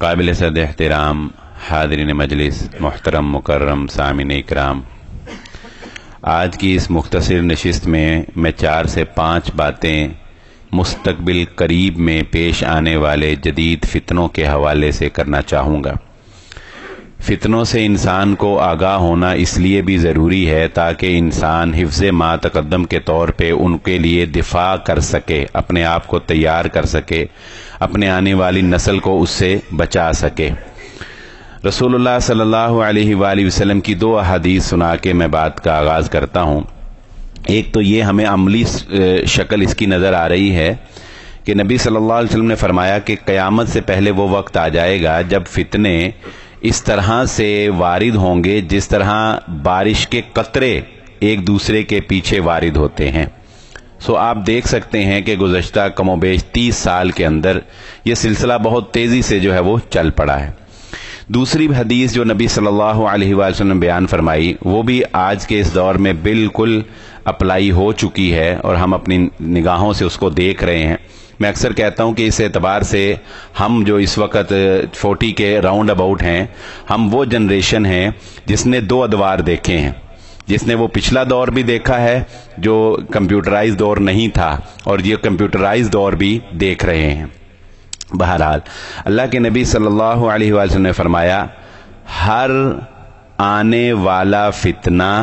قابل صد احترام حاضرین مجلس، محترم مکرم سامعین اکرام، آج کی اس مختصر نشست میں 4 سے 5 باتیں مستقبل قریب میں پیش آنے والے جدید فتنوں کے حوالے سے کرنا چاہوں گا۔ فتنوں سے انسان کو آگاہ ہونا اس لیے بھی ضروری ہے تاکہ انسان حفظ ما تقدم کے طور پہ ان کے لیے دفاع کر سکے، اپنے آپ کو تیار کر سکے، اپنے آنے والی نسل کو اس سے بچا سکے۔ رسول اللہ صلی اللہ علیہ وآلہ وسلم کی 2 احادیث سنا کے میں بات کا آغاز کرتا ہوں۔ ایک تو یہ ہمیں عملی شکل اس کی نظر آ رہی ہے کہ نبی صلی اللہ علیہ وسلم نے فرمایا کہ قیامت سے پہلے وہ وقت آ جائے گا جب فتنے اس طرح سے وارد ہوں گے جس طرح بارش کے قطرے ایک دوسرے کے پیچھے وارد ہوتے ہیں۔ آپ دیکھ سکتے ہیں کہ گزشتہ کم و بیش 30 سال کے اندر یہ سلسلہ بہت تیزی سے جو ہے وہ چل پڑا ہے۔ دوسری حدیث جو نبی صلی اللہ علیہ وآلہ وسلم نے بیان فرمائی وہ بھی آج کے اس دور میں بالکل اپلائی ہو چکی ہے اور ہم اپنی نگاہوں سے اس کو دیکھ رہے ہیں۔ میں اکثر کہتا ہوں کہ اس اعتبار سے ہم جو اس وقت 40 کے راؤنڈ اباؤٹ ہیں، ہم وہ جنریشن ہیں جس نے 2 ادوار دیکھے ہیں، جس نے وہ پچھلا دور بھی دیکھا ہے جو کمپیوٹرائز دور نہیں تھا، اور یہ کمپیوٹرائز دور بھی دیکھ رہے ہیں۔ بہرحال اللہ کے نبی صلی اللہ علیہ وآلہ وسلم نے فرمایا، ہر آنے والا فتنہ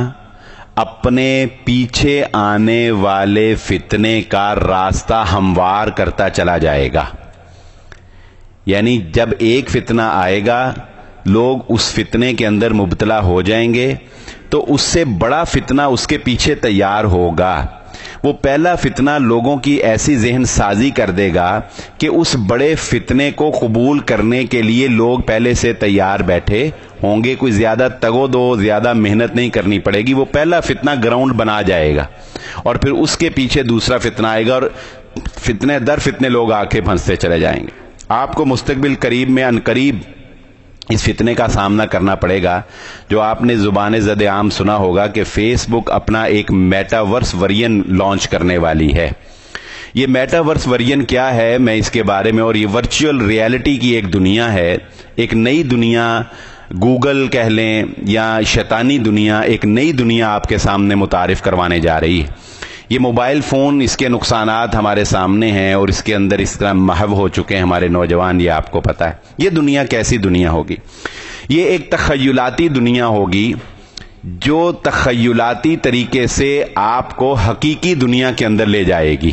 اپنے پیچھے آنے والے فتنے کا راستہ ہموار کرتا چلا جائے گا۔ یعنی جب ایک فتنہ آئے گا لوگ اس فتنے کے اندر مبتلا ہو جائیں گے تو اس سے بڑا فتنہ اس کے پیچھے تیار ہوگا۔ وہ پہلا فتنہ لوگوں کی ایسی ذہن سازی کر دے گا کہ اس بڑے فتنے کو قبول کرنے کے لیے لوگ پہلے سے تیار بیٹھے ہوں گے، کوئی زیادہ تگو دو، زیادہ محنت نہیں کرنی پڑے گی۔ وہ پہلا فتنہ گراؤنڈ بنا جائے گا اور پھر اس کے پیچھے دوسرا فتنہ آئے گا اور فتنے در فتنے لوگ آ کے پھنستے چلے جائیں گے۔ آپ کو مستقبل قریب میں عنقریب اس فتنے کا سامنا کرنا پڑے گا جو آپ نے زبان زد عام سنا ہوگا کہ فیس بک اپنا ایک میٹاورس ورژن لانچ کرنے والی ہے۔ یہ میٹاورس ورژن کیا ہے میں اس کے بارے میں، اور یہ ورچوئل ریالٹی کی ایک دنیا ہے، ایک نئی دنیا، گوگل کہہ لیں یا شیطانی دنیا، ایک نئی دنیا آپ کے سامنے متعارف کروانے جا رہی ہے۔ یہ موبائل فون، اس کے نقصانات ہمارے سامنے ہیں اور اس کے اندر اس طرح محو ہو چکے ہیں ہمارے نوجوان، یہ آپ کو پتہ ہے۔ یہ دنیا کیسی دنیا ہوگی؟ یہ ایک تخیلاتی دنیا ہوگی جو تخیلاتی طریقے سے آپ کو حقیقی دنیا کے اندر لے جائے گی۔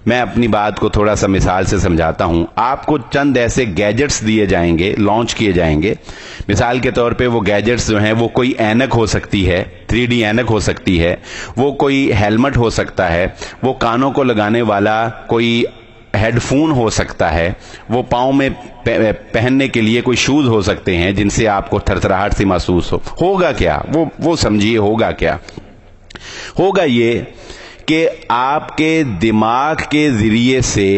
میں اپنی بات کو تھوڑا سا مثال سے سمجھاتا ہوں۔ آپ کو چند ایسے گیجٹس دیے جائیں گے، لانچ کیے جائیں گے۔ مثال کے طور پہ وہ گیجٹس جو ہیں وہ کوئی اینک ہو سکتی ہے، 3D اینک ہو سکتی ہے، وہ کوئی ہیلمٹ ہو سکتا ہے، وہ کانوں کو لگانے والا کوئی ہیڈ فون ہو سکتا ہے، وہ پاؤں میں پہننے کے لیے کوئی شوز ہو سکتے ہیں جن سے آپ کو تھرتھراہٹ سی محسوس ہو۔ ہوگا کیا؟ وہ سمجھیے ہوگا کیا؟ ہوگا یہ کہ آپ کے دماغ کے ذریعے سے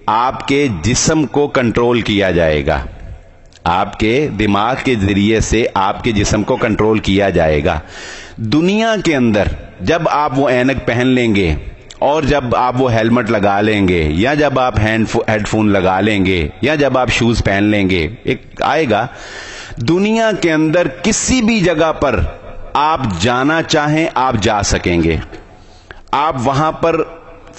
آپ کے جسم کو کنٹرول کیا جائے گا۔ آپ کے دماغ کے ذریعے سے آپ کے جسم کو کنٹرول کیا جائے گا۔ دنیا کے اندر جب آپ وہ اینک پہن لیں گے اور جب آپ وہ ہیلمٹ لگا لیں گے یا جب آپ ہیڈ فون لگا لیں گے یا جب آپ شوز پہن لیں گے، ایک آئے گا دنیا کے اندر کسی بھی جگہ پر آپ جانا چاہیں آپ جا سکیں گے۔ آپ وہاں پر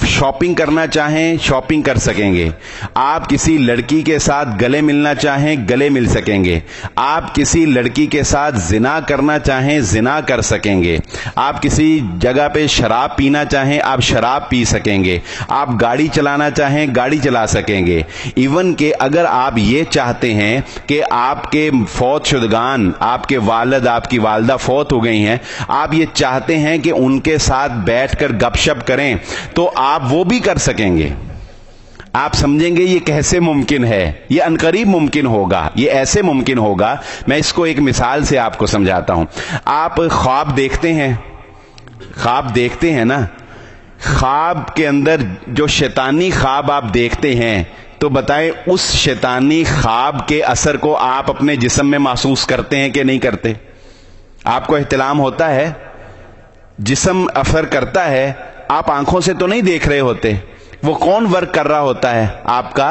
شاپنگ کرنا چاہیں شاپنگ کر سکیں گے۔ آپ کسی لڑکی کے ساتھ گلے ملنا چاہیں گلے مل سکیں گے۔ آپ کسی لڑکی کے ساتھ زنا کرنا چاہیں زنا کر سکیں گے۔ آپ کسی جگہ پہ شراب پینا چاہیں آپ شراب پی سکیں گے۔ آپ گاڑی چلانا چاہیں گاڑی چلا سکیں گے۔ ایون کہ اگر آپ یہ چاہتے ہیں کہ آپ کے فوت شدگان، آپ کے والد آپ کی والدہ فوت ہو گئی ہیں، آپ یہ چاہتے ہیں کہ ان کے ساتھ بیٹھ کر گپ شپ کریں تو آپ وہ بھی کر سکیں گے۔ آپ سمجھیں گے یہ کیسے ممکن ہے؟ یہ عنقریب ممکن ہوگا۔ یہ ایسے ممکن ہوگا، میں اس کو ایک مثال سے آپ کو سمجھاتا ہوں۔ آپ خواب دیکھتے ہیں، خواب دیکھتے ہیں نا، خواب کے اندر جو شیطانی خواب آپ دیکھتے ہیں تو بتائیں اس شیطانی خواب کے اثر کو آپ اپنے جسم میں محسوس کرتے ہیں کہ نہیں کرتے؟ آپ کو احتلام ہوتا ہے، جسم اثر کرتا ہے، آپ آنکھوں سے تو نہیں دیکھ رہے ہوتے، وہ کون ورک کر رہا ہوتا ہے؟ آپ کا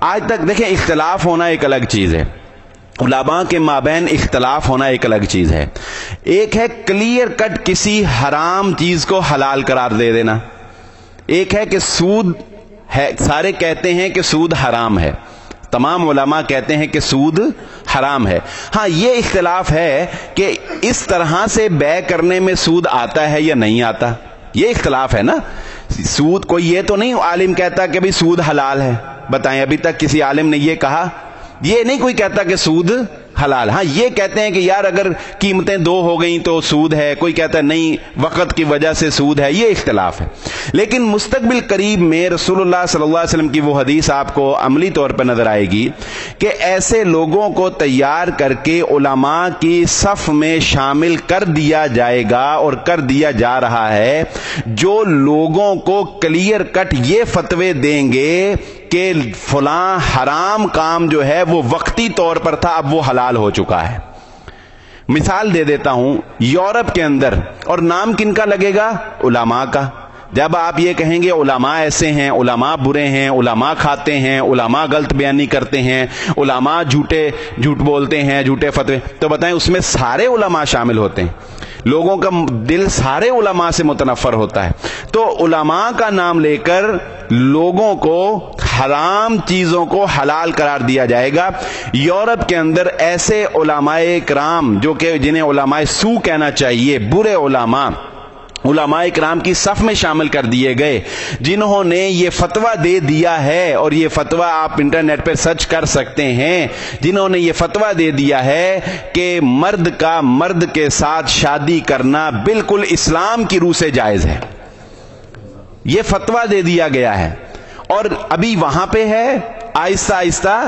آج تک دیکھیں اختلاف ہونا ایک الگ چیز ہے، علماء کے مابین اختلاف ہونا ایک الگ چیز ہے. ایک ہے کلیئر کٹ کسی حرام چیز کو حلال قرار دے دینا، ایک ہے کہ سود ہے، سارے کہتے ہیں کہ سود حرام ہے، تمام علماء کہتے ہیں کہ سود حرام ہے. ہاں یہ اختلاف ہے کہ اس طرح سے بے کرنے میں سود آتا ہے یا نہیں آتا، یہ اختلاف ہے نا. سود کوئی یہ تو نہیں عالم کہتا کہ بھئی سود حلال ہے، بتائیں ابھی تک کسی عالم نے یہ کہا؟ یہ نہیں کوئی کہتا کہ سود حلال. ہاں یہ کہتے ہیں کہ یار اگر قیمتیں دو ہو گئیں تو سود ہے، کوئی کہتا ہے نہیں وقت کی وجہ سے سود ہے، یہ اختلاف ہے. لیکن مستقبل قریب میں رسول اللہ صلی اللہ علیہ وسلم کی وہ حدیث آپ کو عملی طور پر نظر آئے گی کہ ایسے لوگوں کو تیار کر کے علماء کی صف میں شامل کر دیا جائے گا اور کر دیا جا رہا ہے، جو لوگوں کو کلیئر کٹ یہ فتوے دیں گے کہ فلاں حرام کام جو ہے وہ وقتی طور پر تھا، اب وہ حلال ہو چکا ہے. مثال دے دیتا ہوں، یورپ کے اندر، اور نام کن کا لگے گا؟ علماء کا. جب آپ یہ کہیں گے علماء ایسے ہیں، علماء برے ہیں، علماء کھاتے ہیں، علماء غلط بیانی کرتے ہیں، علماء جھوٹ بولتے ہیں، جھوٹے فتوے، تو بتائیں اس میں سارے علماء شامل ہوتے ہیں؟ لوگوں کا دل سارے علماء سے متنفر ہوتا ہے. تو علماء کا نام لے کر لوگوں کو حرام چیزوں کو حلال قرار دیا جائے گا. یورپ کے اندر ایسے علماء کرام جو کہ جنہیں علماء سو کہنا چاہیے، برے علماء کرام کی صف میں شامل کر دیے گئے، جنہوں نے یہ فتویٰ دے دیا ہے، اور یہ فتویٰ آپ انٹرنیٹ پہ سرچ کر سکتے ہیں، جنہوں نے یہ فتویٰ دے دیا ہے کہ مرد کا مرد کے ساتھ شادی کرنا بالکل اسلام کی روح سے جائز ہے. یہ فتویٰ دے دیا گیا ہے، اور ابھی وہاں پہ ہے، آہستہ آہستہ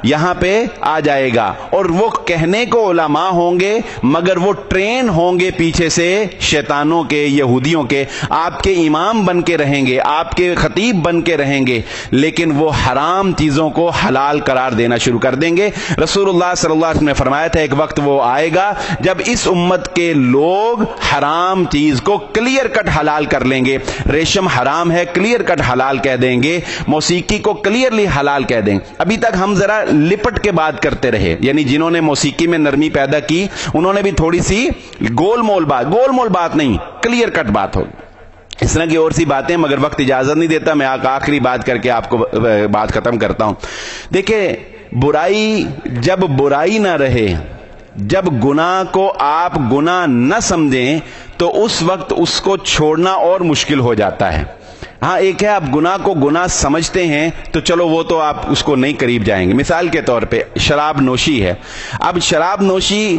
یہاں پہ آ جائے گا. اور وہ کہنے کو علماء ہوں گے مگر وہ ٹرین ہوں گے پیچھے سے شیطانوں کے، یہودیوں کے. آپ کے امام بن کے رہیں گے، آپ کے خطیب بن کے رہیں گے، لیکن وہ حرام چیزوں کو حلال قرار دینا شروع کر دیں گے. رسول اللہ صلی اللہ علیہ وسلم نے فرمایا تھا ایک وقت وہ آئے گا جب اس امت کے لوگ حرام چیز کو کلیئر کٹ حلال کر لیں گے. ریشم حرام ہے، کلیئر کٹ حلال کہہ دیں گے. موسیقی کو کلیئرلی حلال کہہ دیں گے. ابھی تک ہم ذرا لپٹ کے بات کرتے رہے، یعنی جنہوں نے موسیقی میں نرمی پیدا کی انہوں نے بھی تھوڑی سی گول مول بات نہیں، کلیئر کٹ بات ہوگی. اس طرح کی اور سی باتیں، مگر وقت اجازت نہیں دیتا. میں آخری بات کر کے آپ کو بات ختم کرتا ہوں. دیکھیں، جب برائی نہ رہے، جب گناہ کو آپ گناہ نہ سمجھیں تو اس وقت اس کو چھوڑنا اور مشکل ہو جاتا ہے. ہاں ایک ہے آپ گناہ کو گناہ سمجھتے ہیں تو چلو وہ تو آپ اس کو نہیں قریب جائیں گے. مثال کے طور پہ شراب نوشی ہے. اب شراب نوشی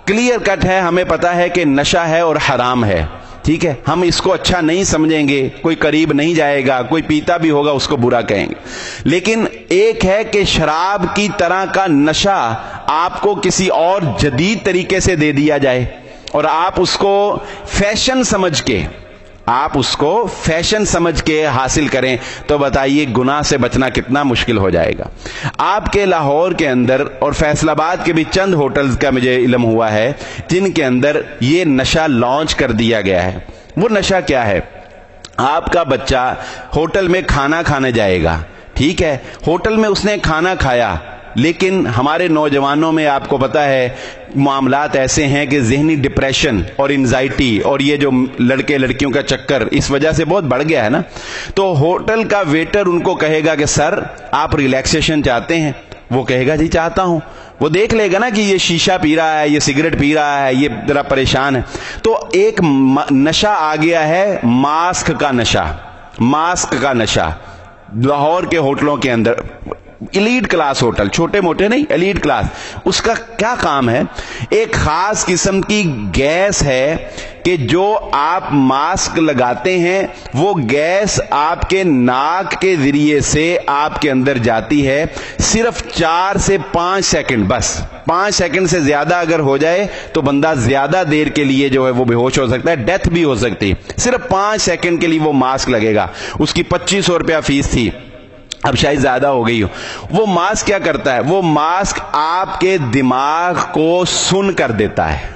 کلیئر کٹ ہے، ہمیں پتا ہے کہ نشہ ہے اور حرام ہے، ٹھیک ہے، ہم اس کو اچھا نہیں سمجھیں گے، کوئی قریب نہیں جائے گا، کوئی پیتا بھی ہوگا اس کو برا کہیں گے. لیکن ایک ہے کہ شراب کی طرح کا نشہ آپ کو کسی اور جدید طریقے سے دے دیا جائے اور آپ اس کو فیشن سمجھ کے حاصل کریں، تو بتائیے گناہ سے بچنا کتنا مشکل ہو جائے گا. آپ کے لاہور کے اندر اور فیصل آباد کے بھی چند ہوٹلز کا مجھے علم ہوا ہے جن کے اندر یہ نشہ لانچ کر دیا گیا ہے. وہ نشہ کیا ہے؟ آپ کا بچہ ہوٹل میں کھانا کھانے جائے گا، ٹھیک ہے، ہوٹل میں اس نے کھانا کھایا، لیکن ہمارے نوجوانوں میں آپ کو پتا ہے معاملات ایسے ہیں کہ ذہنی ڈپریشن اور انزائٹی اور یہ جو لڑکے لڑکیوں کا چکر اس وجہ سے بہت بڑھ گیا ہے نا. تو ہوٹل کا ویٹر ان کو کہے گا کہ سر آپ ریلیکسیشن چاہتے ہیں؟ وہ کہے گا جی چاہتا ہوں. وہ دیکھ لے گا نا کہ یہ شیشہ پی رہا ہے، یہ سگریٹ پی رہا ہے، یہ ذرا پریشان ہے. تو ایک نشہ آ گیا ہے، ماسک کا نشہ. لاہور کے ہوٹلوں کے اندر ایلیٹ کلاس ہوٹل، چھوٹے موٹے نہیں، ایلیٹ کلاس، اس کا کیا کام ہے؟ ایک خاص قسم کی گیس ہے کہ جو آپ ماسک لگاتے ہیں وہ گیس آپ کے ناک کے ذریعے سے آپ کے اندر جاتی ہے. صرف 4 سے 5 سیکنڈ، بس 5 سیکنڈ سے زیادہ اگر ہو جائے تو بندہ زیادہ دیر کے لیے جو ہے وہ بے ہوش ہو سکتا ہے، ڈیتھ بھی ہو سکتی ہے. صرف 5 سیکنڈ کے لیے وہ ماسک لگے گا. اس کی 2500 روپیہ فیس تھی، اب شاید زیادہ ہو گئی ہو. وہ ماسک کیا کرتا ہے؟ وہ ماسک آپ کے دماغ کو سن کر دیتا ہے.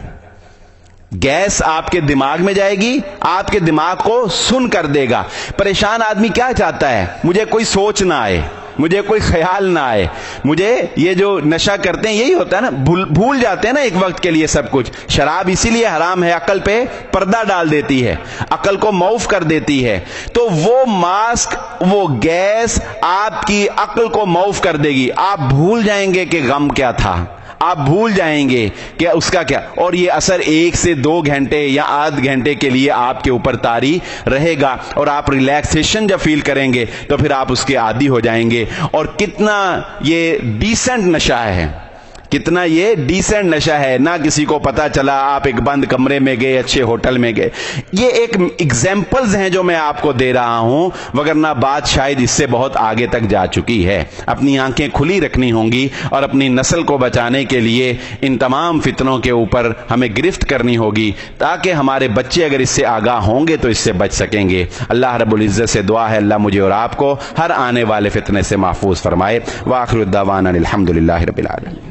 گیس آپ کے دماغ میں جائے گی، آپ کے دماغ کو سن کر دے گا. پریشان آدمی کیا چاہتا ہے؟ مجھے کوئی سوچ نہ آئے، مجھے کوئی خیال نہ آئے. مجھے یہ جو نشہ کرتے ہیں یہی ہوتا ہے نا, بھول جاتے ہیں نا ایک وقت کے لیے سب کچھ. شراب اسی لیے حرام ہے, عقل پہ پردہ ڈال دیتی ہے, عقل کو معاف کر دیتی ہے. تو وہ ماسک, وہ گیس آپ کی عقل کو معاف کر دے گی. آپ بھول جائیں گے کہ غم کیا تھا, آپ بھول جائیں گے کہ اس کا کیا, اور یہ اثر 1 سے 2 گھنٹے یا آدھ گھنٹے کے لیے آپ کے اوپر طاری رہے گا, اور آپ ریلیکسیشن جب فیل کریں گے تو پھر آپ اس کے عادی ہو جائیں گے. اور کتنا یہ ڈیسنٹ نشہ ہے, کتنا یہ ڈیسنٹ نشہ ہے, نہ کسی کو پتا چلا, آپ ایک بند کمرے میں گئے, اچھے ہوٹل میں گئے. یہ ایک ایگزامپلز ہیں جو میں آپ کو دے رہا ہوں, وگرنہ بات شاید اس سے بہت آگے تک جا چکی ہے. اپنی آنکھیں کھلی رکھنی ہوں گی, اور اپنی نسل کو بچانے کے لیے ان تمام فتنوں کے اوپر ہمیں گرفت کرنی ہوگی, تاکہ ہمارے بچے اگر اس سے آگاہ ہوں گے تو اس سے بچ سکیں گے. اللہ رب العزت سے دعا ہے اللہ مجھے اور آپ کو ہر آنے والے فتنے سے محفوظ فرمائے. وآخر الدعوانا الحمدللہ رب العالمین.